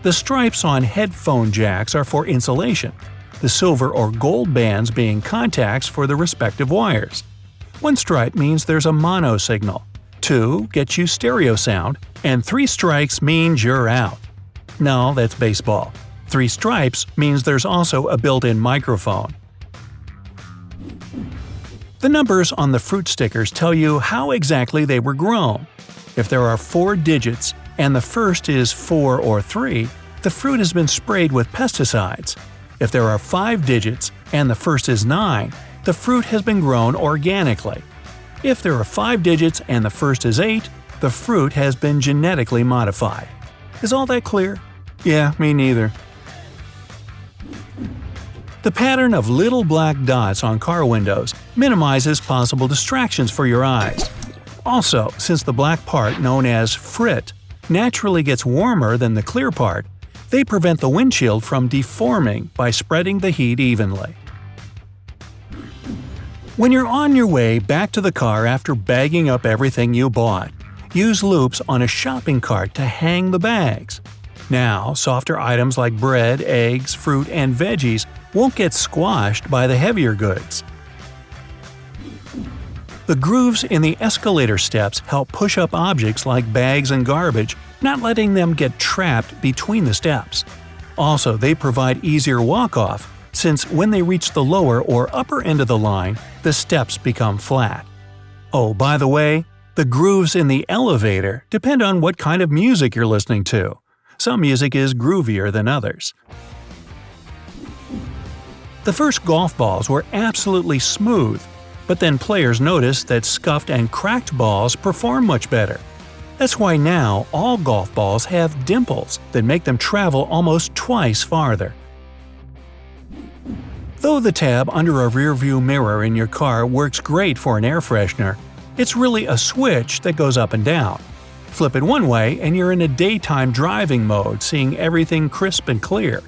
The stripes on headphone jacks are for insulation, the silver or gold bands being contacts for the respective wires. One stripe means there's a mono signal, 2 gets you stereo sound, and 3 strikes means you're out. No, that's baseball. 3 stripes means there's also a built-in microphone. The numbers on the fruit stickers tell you how exactly they were grown. If there are 4 digits and the first is 4 or 3, the fruit has been sprayed with pesticides. If there are 5 digits and the first is 9, the fruit has been grown organically. If there are 5 digits and the first is 8, the fruit has been genetically modified. Is all that clear? Yeah, me neither. The pattern of little black dots on car windows minimizes possible distractions for your eyes. Also, since the black part, known as frit, naturally gets warmer than the clear part, they prevent the windshield from deforming by spreading the heat evenly. When you're on your way back to the car after bagging up everything you bought, use loops on a shopping cart to hang the bags. Now, softer items like bread, eggs, fruit, and veggies won't get squashed by the heavier goods. The grooves in the escalator steps help push up objects like bags and garbage, not letting them get trapped between the steps. Also, they provide easier walk-off, since when they reach the lower or upper end of the line, the steps become flat. Oh, by the way, the grooves in the elevator depend on what kind of music you're listening to. Some music is groovier than others. The first golf balls were absolutely smooth, but then players noticed that scuffed and cracked balls perform much better. That's why now all golf balls have dimples that make them travel almost twice farther. Though the tab under a rearview mirror in your car works great for an air freshener, it's really a switch that goes up and down. Flip it one way and you're in a daytime driving mode, seeing everything crisp and clear.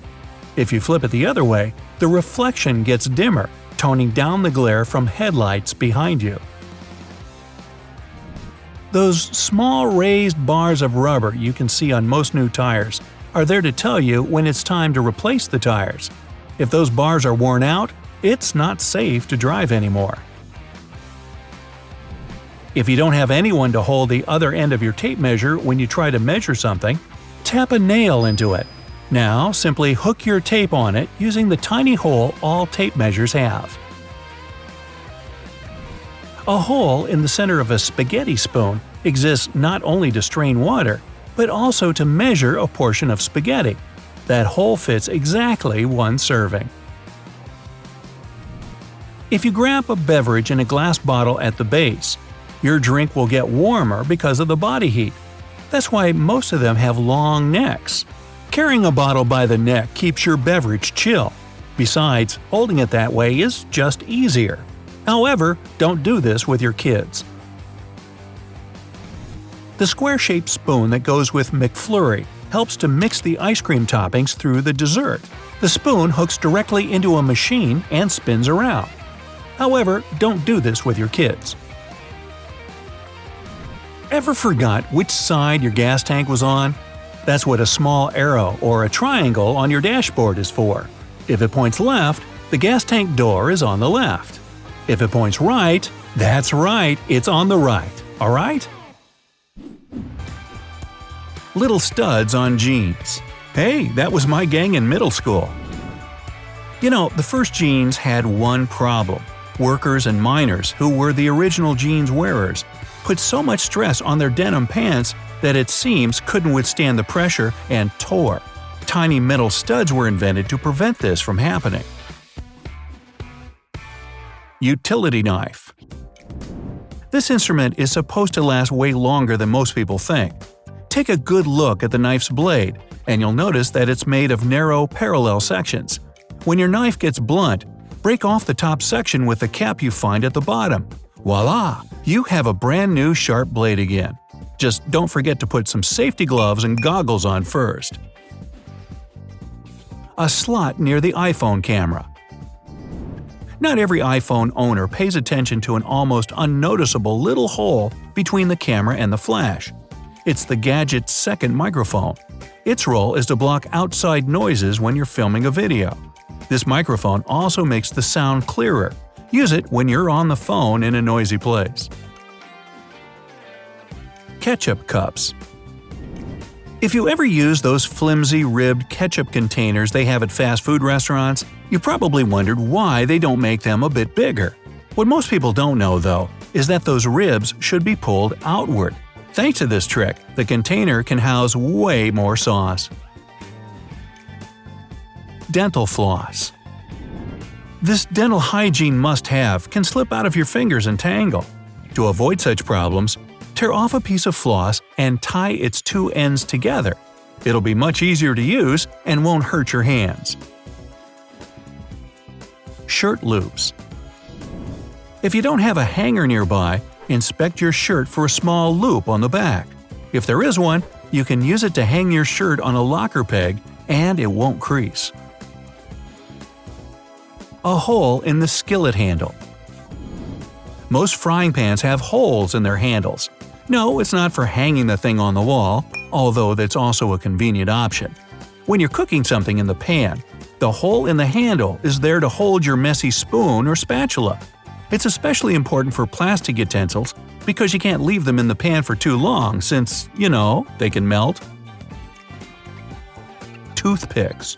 If you flip it the other way, the reflection gets dimmer, toning down the glare from headlights behind you. Those small raised bars of rubber you can see on most new tires are there to tell you when it's time to replace the tires. If those bars are worn out, it's not safe to drive anymore. If you don't have anyone to hold the other end of your tape measure when you try to measure something, tap a nail into it. Now simply hook your tape on it using the tiny hole all tape measures have. A hole in the center of a spaghetti spoon exists not only to strain water, but also to measure a portion of spaghetti. That hole fits exactly 1 serving. If you grab a beverage in a glass bottle at the base, your drink will get warmer because of the body heat. That's why most of them have long necks. Carrying a bottle by the neck keeps your beverage chill. Besides, holding it that way is just easier. However, don't do this with your kids. The square-shaped spoon that goes with McFlurry helps to mix the ice cream toppings through the dessert. The spoon hooks directly into a machine and spins around. However, don't do this with your kids. Ever forgot which side your gas tank was on? That's what a small arrow or a triangle on your dashboard is for. If it points left, the gas tank door is on the left. If it points right, that's right, it's on the right, alright? Little studs on jeans. Hey, that was my gang in middle school. You know, the first jeans had one problem. Workers and miners, who were the original jeans wearers, put so much stress on their denim pants that its seams couldn't withstand the pressure and tore. Tiny metal studs were invented to prevent this from happening. Utility knife. This instrument is supposed to last way longer than most people think. Take a good look at the knife's blade, and you'll notice that it's made of narrow, parallel sections. When your knife gets blunt, break off the top section with the cap you find at the bottom. Voila! You have a brand new sharp blade again. Just don't forget to put some safety gloves and goggles on first. A slot near the iPhone camera. Not every iPhone owner pays attention to an almost unnoticeable little hole between the camera and the flash. It's the gadget's second microphone. Its role is to block outside noises when you're filming a video. This microphone also makes the sound clearer. Use it when you're on the phone in a noisy place. Ketchup cups. If you ever use those flimsy ribbed ketchup containers they have at fast food restaurants, you probably wondered why they don't make them a bit bigger. What most people don't know, though, is that those ribs should be pulled outward. Thanks to this trick, the container can house way more sauce. Dental floss. This dental hygiene must-have can slip out of your fingers and tangle. To avoid such problems, tear off a piece of floss and tie its two ends together. It'll be much easier to use and won't hurt your hands. Shirt loops. If you don't have a hanger nearby, inspect your shirt for a small loop on the back. If there is one, you can use it to hang your shirt on a locker peg and it won't crease. A hole in the skillet handle. Most frying pans have holes in their handles. No, it's not for hanging the thing on the wall, although that's also a convenient option. When you're cooking something in the pan, the hole in the handle is there to hold your messy spoon or spatula. It's especially important for plastic utensils because you can't leave them in the pan for too long since, they can melt. Toothpicks.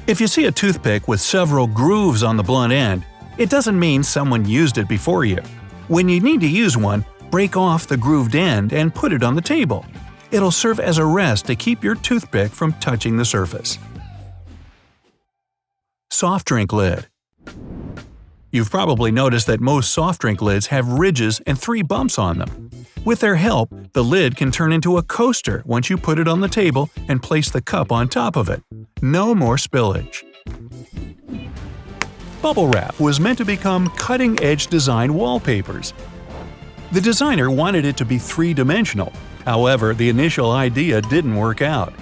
If you see a toothpick with several grooves on the blunt end, it doesn't mean someone used it before you. When you need to use one, break off the grooved end and put it on the table. It'll serve as a rest to keep your toothpick from touching the surface. Soft drink lid. You've probably noticed that most soft drink lids have ridges and 3 bumps on them. With their help, the lid can turn into a coaster once you put it on the table and place the cup on top of it. No more spillage. Bubble wrap was meant to become cutting-edge design wallpapers. The designer wanted it to be 3-dimensional. However, the initial idea didn't work out.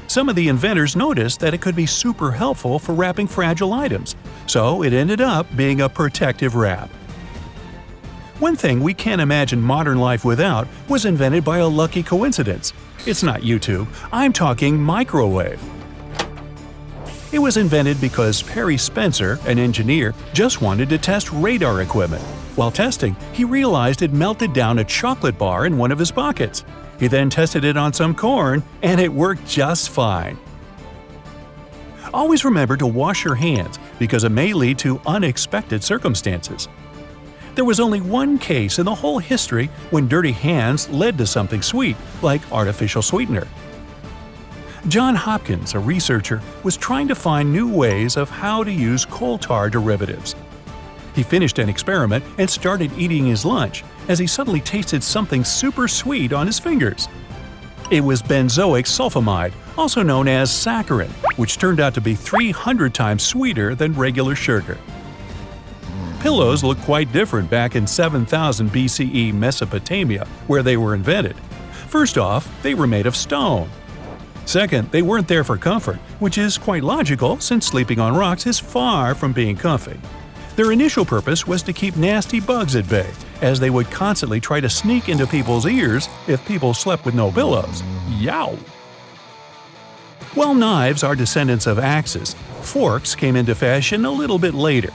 Some of the inventors noticed that it could be super helpful for wrapping fragile items, so it ended up being a protective wrap. One thing we can't imagine modern life without was invented by a lucky coincidence. It's not YouTube, I'm talking microwave. It was invented because Perry Spencer, an engineer, just wanted to test radar equipment. While testing, he realized it melted down a chocolate bar in one of his pockets. He then tested it on some corn, and it worked just fine. Always remember to wash your hands because it may lead to unexpected circumstances. There was only one case in the whole history when dirty hands led to something sweet, like artificial sweetener. John Hopkins, a researcher, was trying to find new ways of how to use coal tar derivatives. He finished an experiment and started eating his lunch as he suddenly tasted something super sweet on his fingers. It was benzoic sulfamide, also known as saccharin, which turned out to be 300 times sweeter than regular sugar. Pillows looked quite different back in 7000 BCE Mesopotamia, where they were invented. First off, they were made of stone. Second, they weren't there for comfort, which is quite logical since sleeping on rocks is far from being comfy. Their initial purpose was to keep nasty bugs at bay, as they would constantly try to sneak into people's ears if people slept with no pillows. Yow! While knives are descendants of axes, forks came into fashion a little bit later.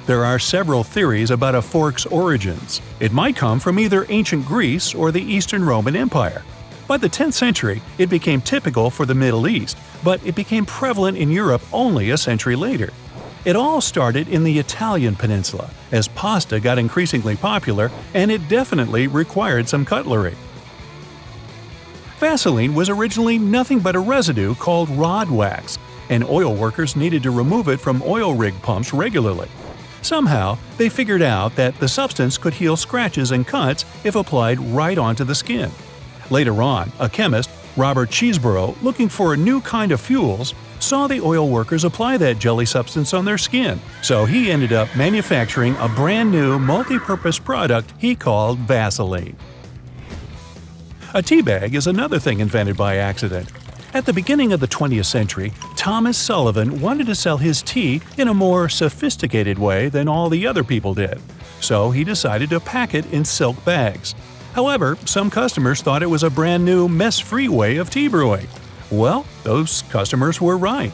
There are several theories about a fork's origins. It might come from either ancient Greece or the Eastern Roman Empire. By the 10th century, it became typical for the Middle East, but it became prevalent in Europe only a century later. It all started in the Italian peninsula, as pasta got increasingly popular and it definitely required some cutlery. Vaseline was originally nothing but a residue called rod wax, and oil workers needed to remove it from oil rig pumps regularly. Somehow, they figured out that the substance could heal scratches and cuts if applied right onto the skin. Later on, a chemist, Robert Cheeseborough, looking for a new kind of fuels, saw the oil workers apply that jelly substance on their skin, so he ended up manufacturing a brand new multi-purpose product he called Vaseline. A tea bag is another thing invented by accident. At the beginning of the 20th century, Thomas Sullivan wanted to sell his tea in a more sophisticated way than all the other people did, so he decided to pack it in silk bags. However, some customers thought it was a brand new, mess-free way of tea brewing. Well, those customers were right.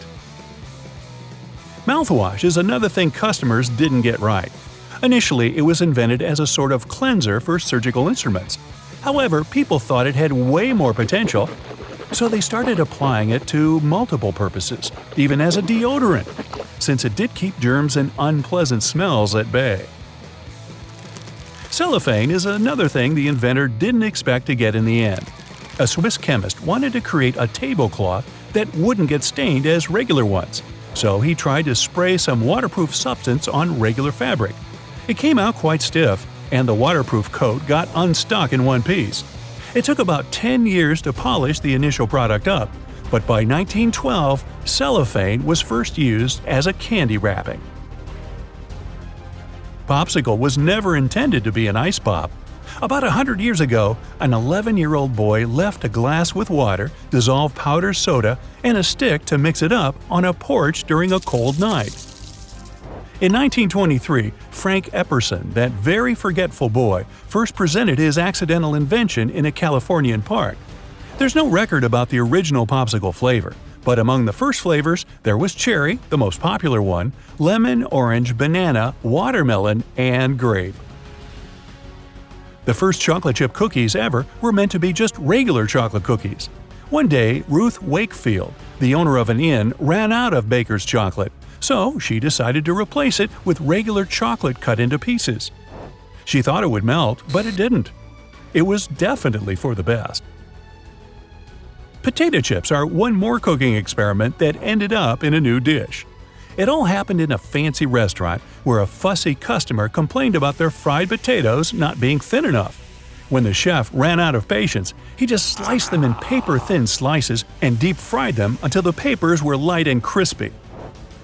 Mouthwash is another thing customers didn't get right. Initially, it was invented as a sort of cleanser for surgical instruments. However, people thought it had way more potential, so they started applying it to multiple purposes, even as a deodorant, since it did keep germs and unpleasant smells at bay. Cellophane is another thing the inventor didn't expect to get in the end. A Swiss chemist wanted to create a tablecloth that wouldn't get stained as regular ones, so he tried to spray some waterproof substance on regular fabric. It came out quite stiff, and the waterproof coat got unstuck in one piece. It took about 10 years to polish the initial product up, but by 1912, cellophane was first used as a candy wrapping. Popsicle was never intended to be an ice pop. About 100 years ago, an 11-year-old boy left a glass with water, dissolved powdered soda, and a stick to mix it up on a porch during a cold night. In 1923, Frank Epperson, that very forgetful boy, first presented his accidental invention in a Californian park. There's no record about the original popsicle flavor, but among the first flavors there was cherry, the most popular one, lemon, orange, banana, watermelon, and grape. The first chocolate chip cookies ever were meant to be just regular chocolate cookies. One day, Ruth Wakefield, the owner of an inn, ran out of Baker's chocolate, so she decided to replace it with regular chocolate cut into pieces. She thought it would melt, but it didn't. It was definitely for the best. Potato chips are one more cooking experiment that ended up in a new dish. It all happened in a fancy restaurant where a fussy customer complained about their fried potatoes not being thin enough. When the chef ran out of patience, he just sliced them in paper-thin slices and deep-fried them until the papers were light and crispy.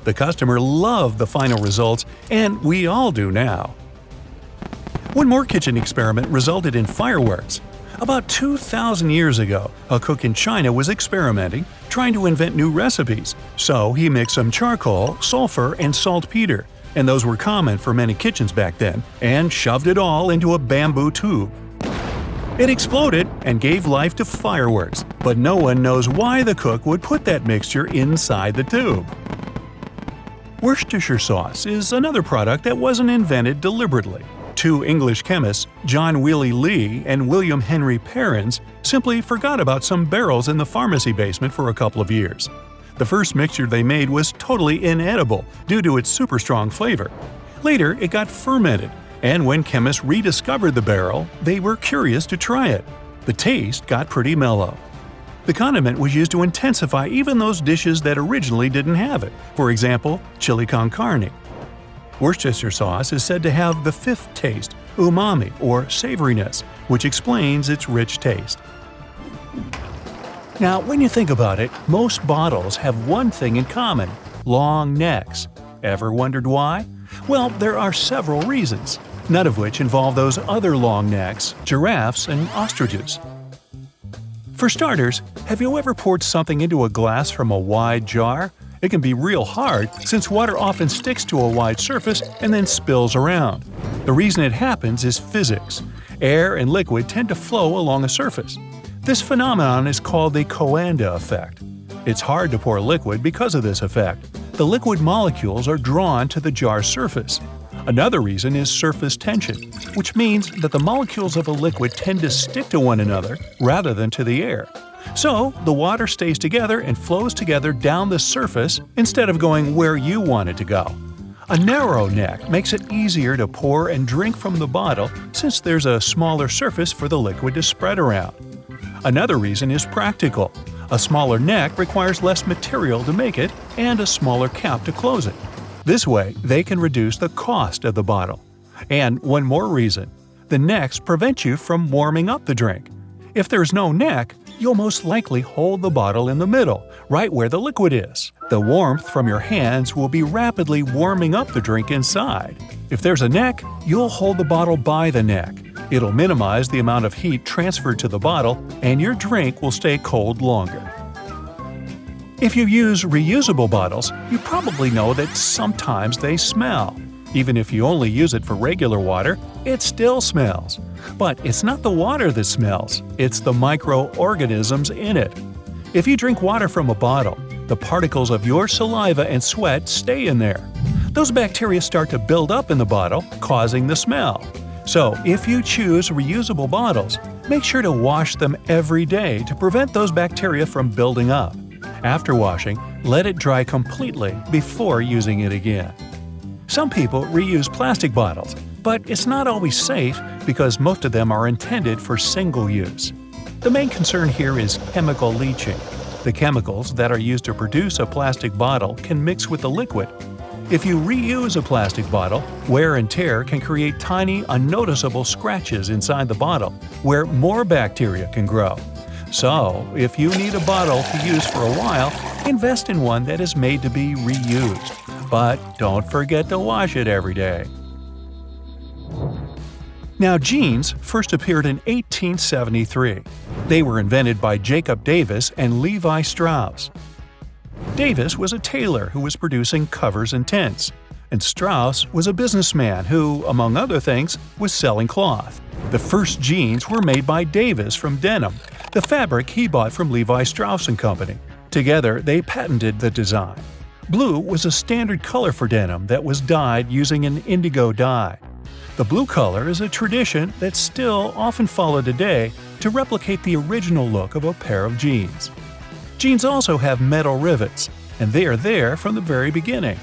The customer loved the final results, and we all do now. One more kitchen experiment resulted in fireworks. About 2,000 years ago, a cook in China was experimenting, trying to invent new recipes. So he mixed some charcoal, sulfur, and saltpeter, and those were common for many kitchens back then, and shoved it all into a bamboo tube. It exploded and gave life to fireworks, but no one knows why the cook would put that mixture inside the tube. Worcestershire sauce is another product that wasn't invented deliberately. Two English chemists, John Wiley Lee and William Henry Perrins, simply forgot about some barrels in the pharmacy basement for a couple of years. The first mixture they made was totally inedible due to its super strong flavor. Later, it got fermented, and when chemists rediscovered the barrel, they were curious to try it. The taste got pretty mellow. The condiment was used to intensify even those dishes that originally didn't have it, for example, chili con carne. Worcestershire sauce is said to have the fifth taste, umami or savoriness, which explains its rich taste. Now, when you think about it, most bottles have one thing in common: long necks. Ever wondered why? Well, there are several reasons, none of which involve those other long necks, giraffes and ostriches. For starters, have you ever poured something into a glass from a wide jar? It can be real hard since water often sticks to a wide surface and then spills around. The reason it happens is physics. Air and liquid tend to flow along a surface. This phenomenon is called the Coanda effect. It's hard to pour liquid because of this effect. The liquid molecules are drawn to the jar's surface. Another reason is surface tension, which means that the molecules of a liquid tend to stick to one another rather than to the air. So, the water stays together and flows together down the surface instead of going where you want it to go. A narrow neck makes it easier to pour and drink from the bottle since there's a smaller surface for the liquid to spread around. Another reason is practical. A smaller neck requires less material to make it and a smaller cap to close it. This way, they can reduce the cost of the bottle. And one more reason: the necks prevent you from warming up the drink. If there's no neck, you'll most likely hold the bottle in the middle, right where the liquid is. The warmth from your hands will be rapidly warming up the drink inside. If there's a neck, you'll hold the bottle by the neck. It'll minimize the amount of heat transferred to the bottle, and your drink will stay cold longer. If you use reusable bottles, you probably know that sometimes they smell. Even if you only use it for regular water, it still smells. But it's not the water that smells, it's the microorganisms in it. If you drink water from a bottle, the particles of your saliva and sweat stay in there. Those bacteria start to build up in the bottle, causing the smell. So, if you choose reusable bottles, make sure to wash them every day to prevent those bacteria from building up. After washing, let it dry completely before using it again. Some people reuse plastic bottles, but it's not always safe because most of them are intended for single use. The main concern here is chemical leaching. The chemicals that are used to produce a plastic bottle can mix with the liquid. If you reuse a plastic bottle, wear and tear can create tiny, unnoticeable scratches inside the bottle, where more bacteria can grow. So, if you need a bottle to use for a while, invest in one that is made to be reused. But don't forget to wash it every day. Now, jeans first appeared in 1873. They were invented by Jacob Davis and Levi Strauss. Davis was a tailor who was producing covers and tents, and Strauss was a businessman who, among other things, was selling cloth. The first jeans were made by Davis from denim, the fabric he bought from Levi Strauss & Company. Together, they patented the design. Blue was a standard color for denim that was dyed using an indigo dye. The blue color is a tradition that's still often followed today to replicate the original look of a pair of jeans. Jeans also have metal rivets, and they are there from the very beginning.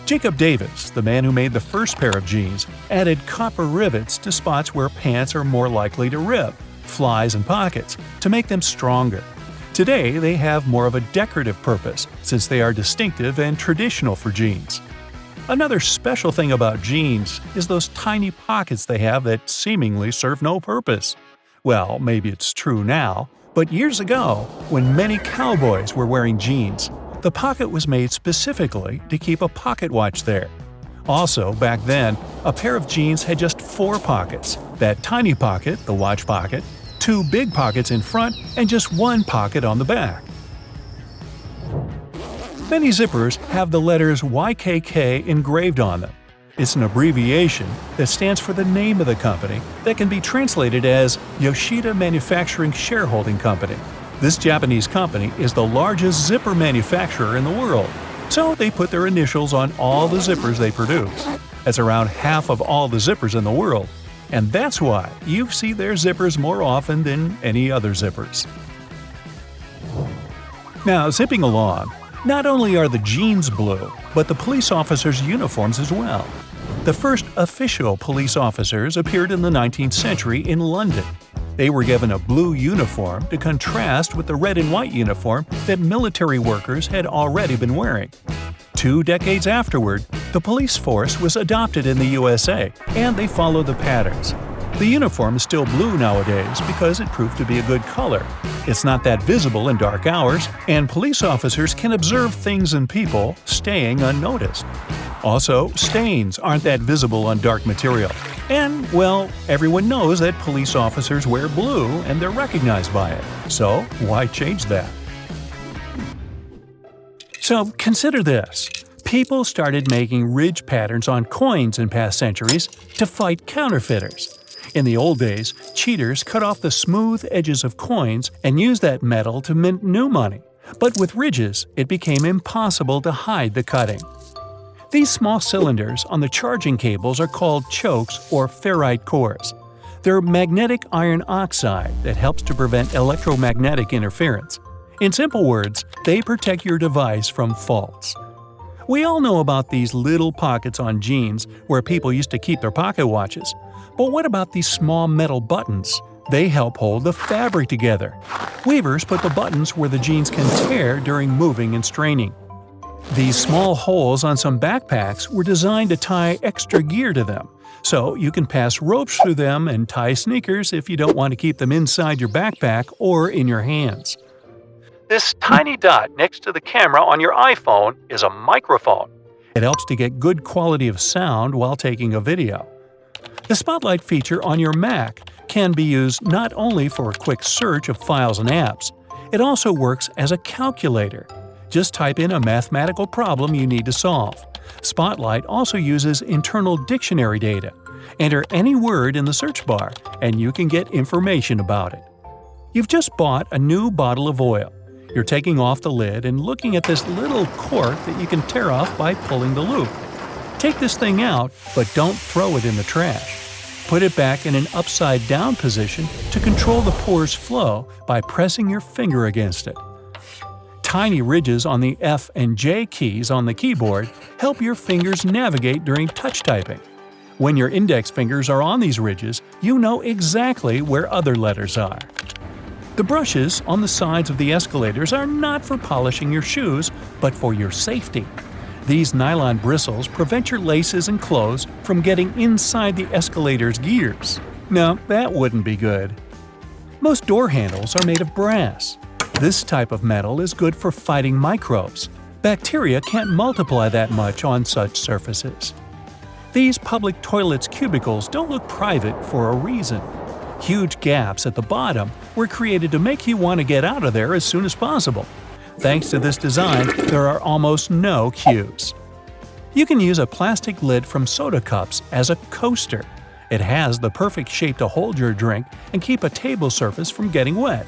Jacob Davis, the man who made the first pair of jeans, added copper rivets to spots where pants are more likely to rip, flies and pockets, to make them stronger. Today, they have more of a decorative purpose since they are distinctive and traditional for jeans. Another special thing about jeans is those tiny pockets they have that seemingly serve no purpose. Well, maybe it's true now, but years ago, when many cowboys were wearing jeans, the pocket was made specifically to keep a pocket watch there. Also, back then, a pair of jeans had just 4 pockets: that tiny pocket, the watch pocket, 2 big pockets in front, and just 1 pocket on the back. Many zippers have the letters YKK engraved on them. It's an abbreviation that stands for the name of the company that can be translated as Yoshida Manufacturing Shareholding Company. This Japanese company is the largest zipper manufacturer in the world, so they put their initials on all the zippers they produce. That's around half of all the zippers in the world, and that's why you see their zippers more often than any other zippers. Now, zipping along, not only are the jeans blue, but the police officers' uniforms as well. The first official police officers appeared in the 19th century in London. They were given a blue uniform to contrast with the red and white uniform that military workers had already been wearing. 2 decades afterward, the police force was adopted in the USA, and they followed the patterns. The uniform is still blue nowadays because it proved to be a good color. It's not that visible in dark hours, and police officers can observe things and people staying unnoticed. Also, stains aren't that visible on dark material. And, well, everyone knows that police officers wear blue and they're recognized by it. So, why change that? So, consider this. People started making ridge patterns on coins in past centuries to fight counterfeiters. In the old days, cheaters cut off the smooth edges of coins and used that metal to mint new money. But with ridges, it became impossible to hide the cutting. These small cylinders on the charging cables are called chokes or ferrite cores. They're magnetic iron oxide that helps to prevent electromagnetic interference. In simple words, they protect your device from faults. We all know about these little pockets on jeans where people used to keep their pocket watches. But what about these small metal buttons? They help hold the fabric together. Weavers put the buttons where the jeans can tear during moving and straining. These small holes on some backpacks were designed to tie extra gear to them, so you can pass ropes through them and tie sneakers if you don't want to keep them inside your backpack or in your hands. This tiny dot next to the camera on your iPhone is a microphone. It helps to get good quality of sound while taking a video. The Spotlight feature on your Mac can be used not only for a quick search of files and apps, it also works as a calculator. Just type in a mathematical problem you need to solve. Spotlight also uses internal dictionary data. Enter any word in the search bar, and you can get information about it. You've just bought a new bottle of oil. You're taking off the lid and looking at this little cork that you can tear off by pulling the loop. Take this thing out, but don't throw it in the trash. Put it back in an upside-down position to control the pour's flow by pressing your finger against it. Tiny ridges on the F and J keys on the keyboard help your fingers navigate during touch typing. When your index fingers are on these ridges, you know exactly where other letters are. The brushes on the sides of the escalators are not for polishing your shoes, but for your safety. These nylon bristles prevent your laces and clothes from getting inside the escalator's gears. No, that wouldn't be good. Most door handles are made of brass. This type of metal is good for fighting microbes. Bacteria can't multiply that much on such surfaces. These public toilets' cubicles don't look private for a reason. Huge gaps at the bottom were created to make you want to get out of there as soon as possible. Thanks to this design, there are almost no queues. You can use a plastic lid from soda cups as a coaster. It has the perfect shape to hold your drink and keep a table surface from getting wet.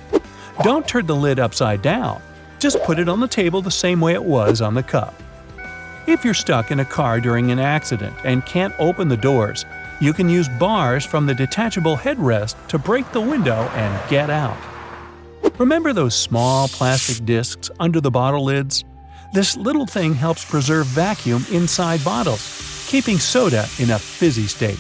Don't turn the lid upside down. Just put it on the table the same way it was on the cup. If you're stuck in a car during an accident and can't open the doors, you can use bars from the detachable headrest to break the window and get out. Remember those small plastic discs under the bottle lids? This little thing helps preserve vacuum inside bottles, keeping soda in a fizzy state.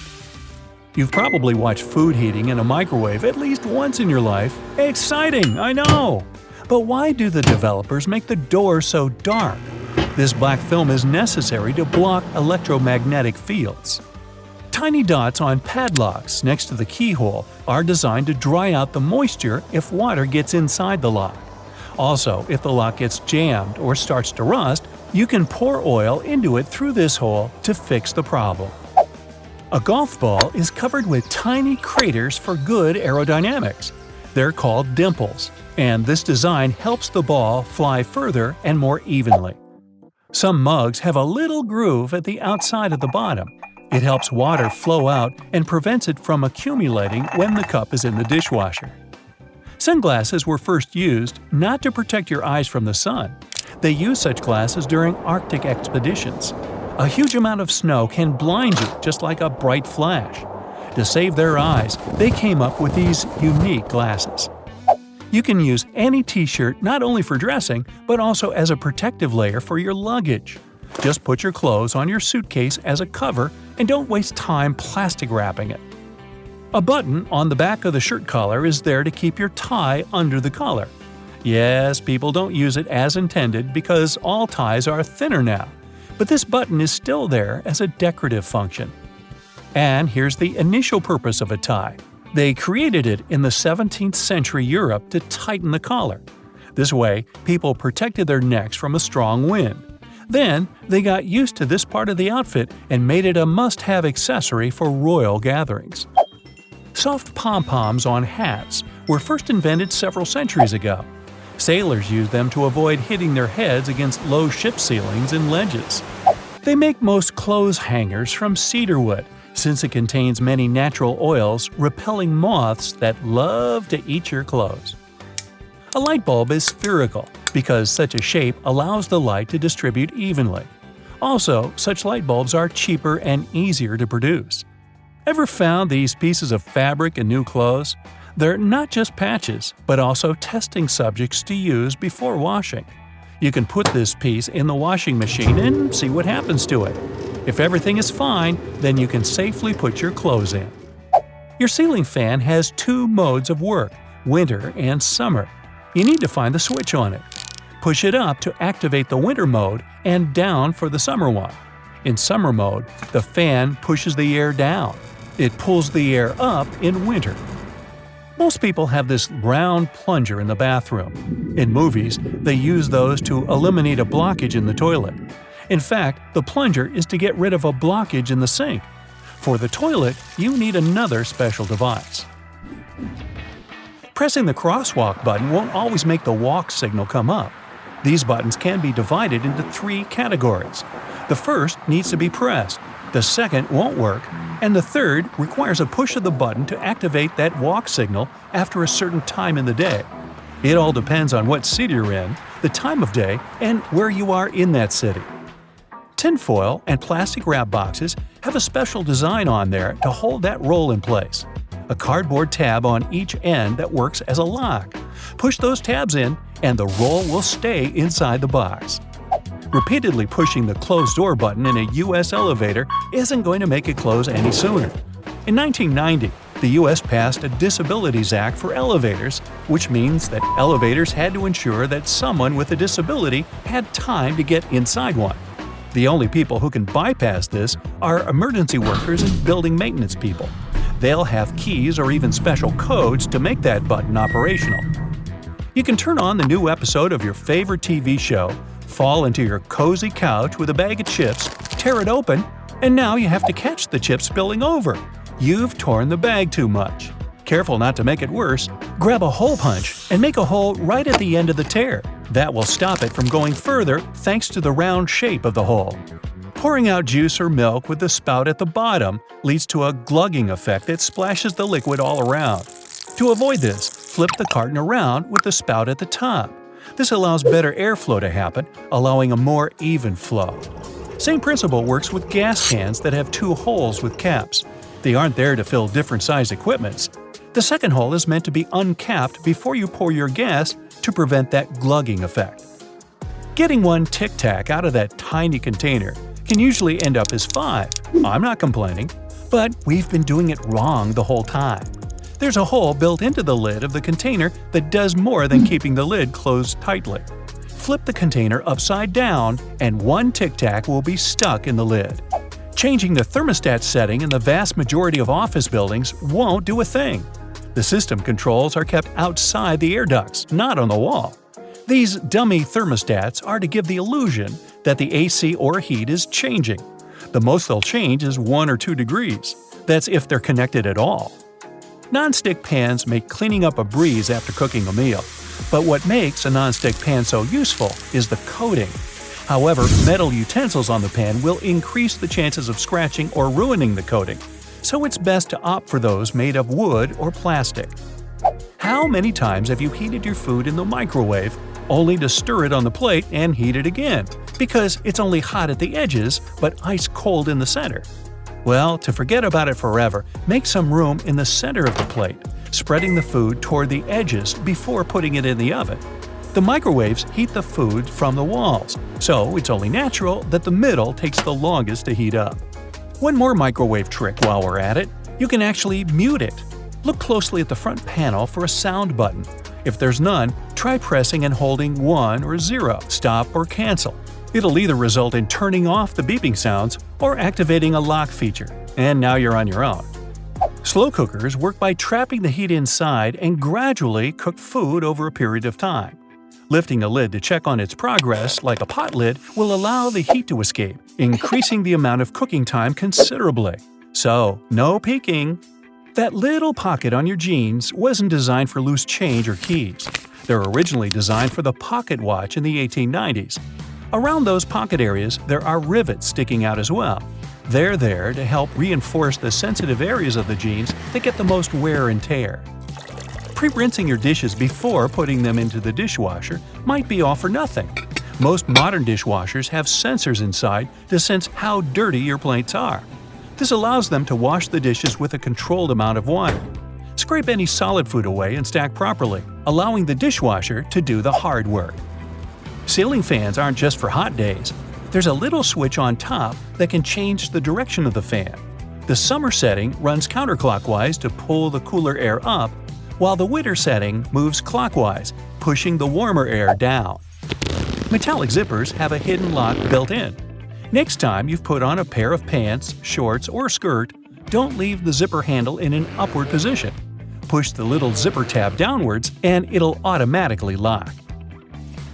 You've probably watched food heating in a microwave at least once in your life. Exciting, I know! But why do the developers make the door so dark? This black film is necessary to block electromagnetic fields. Tiny dots on padlocks next to the keyhole are designed to dry out the moisture if water gets inside the lock. Also, if the lock gets jammed or starts to rust, you can pour oil into it through this hole to fix the problem. A golf ball is covered with tiny craters for good aerodynamics. They're called dimples, and this design helps the ball fly further and more evenly. Some mugs have a little groove at the outside of the bottom. It helps water flow out and prevents it from accumulating when the cup is in the dishwasher. Sunglasses were first used not to protect your eyes from the sun. They used such glasses during Arctic expeditions. A huge amount of snow can blind you just like a bright flash. To save their eyes, they came up with these unique glasses. You can use any t-shirt not only for dressing, but also as a protective layer for your luggage. Just put your clothes on your suitcase as a cover and don't waste time plastic wrapping it. A button on the back of the shirt collar is there to keep your tie under the collar. Yes, people don't use it as intended because all ties are thinner now, but this button is still there as a decorative function. And here's the initial purpose of a tie. They created it in the 17th century Europe to tighten the collar. This way, people protected their necks from a strong wind. Then, they got used to this part of the outfit and made it a must-have accessory for royal gatherings. Soft pom-poms on hats were first invented several centuries ago. Sailors used them to avoid hitting their heads against low ship ceilings and ledges. They make most clothes hangers from cedar wood, since it contains many natural oils repelling moths that love to eat your clothes. A light bulb is spherical because such a shape allows the light to distribute evenly. Also, such light bulbs are cheaper and easier to produce. Ever found these pieces of fabric in new clothes? They're not just patches, but also testing subjects to use before washing. You can put this piece in the washing machine and see what happens to it. If everything is fine, then you can safely put your clothes in. Your ceiling fan has two modes of work, winter and summer. You need to find the switch on it. Push it up to activate the winter mode and down for the summer one. In summer mode, the fan pushes the air down. It pulls the air up in winter. Most people have this round plunger in the bathroom. In movies, they use those to eliminate a blockage in the toilet. In fact, the plunger is to get rid of a blockage in the sink. For the toilet, you need another special device. Pressing the crosswalk button won't always make the walk signal come up. These buttons can be divided into three categories. The first needs to be pressed, the second won't work, and the third requires a push of the button to activate that walk signal after a certain time in the day. It all depends on what city you're in, the time of day, and where you are in that city. Tinfoil and plastic wrap boxes have a special design on there to hold that roll in place. A cardboard tab on each end that works as a lock. Push those tabs in, and the roll will stay inside the box. Repeatedly pushing the close door button in a U.S. elevator isn't going to make it close any sooner. In 1990, the U.S. passed a Disabilities Act for elevators, which means that elevators had to ensure that someone with a disability had time to get inside one. The only people who can bypass this are emergency workers and building maintenance people. They'll have keys or even special codes to make that button operational. You can turn on the new episode of your favorite TV show, fall into your cozy couch with a bag of chips, tear it open, and now you have to catch the chips spilling over. You've torn the bag too much. Careful not to make it worse, grab a hole punch and make a hole right at the end of the tear. That will stop it from going further thanks to the round shape of the hole. Pouring out juice or milk with the spout at the bottom leads to a glugging effect that splashes the liquid all around. To avoid this, flip the carton around with the spout at the top. This allows better airflow to happen, allowing a more even flow. Same principle works with gas cans that have two holes with caps. They aren't there to fill different size equipments. The second hole is meant to be uncapped before you pour your gas to prevent that glugging effect. Getting one Tic Tac out of that tiny container can usually end up as 5. I'm not complaining, but we've been doing it wrong the whole time. There's a hole built into the lid of the container that does more than keeping the lid closed tightly. Flip the container upside down and one Tic Tac will be stuck in the lid. Changing the thermostat setting in the vast majority of office buildings won't do a thing. The system controls are kept outside the air ducts, not on the wall. These dummy thermostats are to give the illusion that the AC or heat is changing. The most they'll change is 1 or 2 degrees. That's if they're connected at all. Non-stick pans make cleaning up a breeze after cooking a meal. But what makes a non-stick pan so useful is the coating. However, metal utensils on the pan will increase the chances of scratching or ruining the coating, so it's best to opt for those made of wood or plastic. How many times have you heated your food in the microwave only to stir it on the plate and heat it again, because it's only hot at the edges but ice cold in the center? Well, to forget about it forever, make some room in the center of the plate, spreading the food toward the edges before putting it in the oven. The microwaves heat the food from the walls, so it's only natural that the middle takes the longest to heat up. One more microwave trick while we're at it, you can actually mute it. Look closely at the front panel for a sound button. If there's none, try pressing and holding 1 or 0, stop or cancel. It'll either result in turning off the beeping sounds or activating a lock feature, and now you're on your own. Slow cookers work by trapping the heat inside and gradually cook food over a period of time. Lifting a lid to check on its progress, like a pot lid, will allow the heat to escape, increasing the amount of cooking time considerably. So, no peeking. That little pocket on your jeans wasn't designed for loose change or keys. They're originally designed for the pocket watch in the 1890s. Around those pocket areas, there are rivets sticking out as well. They're there to help reinforce the sensitive areas of the jeans that get the most wear and tear. Pre-rinsing your dishes before putting them into the dishwasher might be all for nothing. Most modern dishwashers have sensors inside to sense how dirty your plates are. This allows them to wash the dishes with a controlled amount of water. Scrape any solid food away and stack properly, allowing the dishwasher to do the hard work. Ceiling fans aren't just for hot days. There's a little switch on top that can change the direction of the fan. The summer setting runs counterclockwise to pull the cooler air up, while the winter setting moves clockwise, pushing the warmer air down. Metallic zippers have a hidden lock built in. Next time you've put on a pair of pants, shorts, or skirt, don't leave the zipper handle in an upward position. Push the little zipper tab downwards and it'll automatically lock.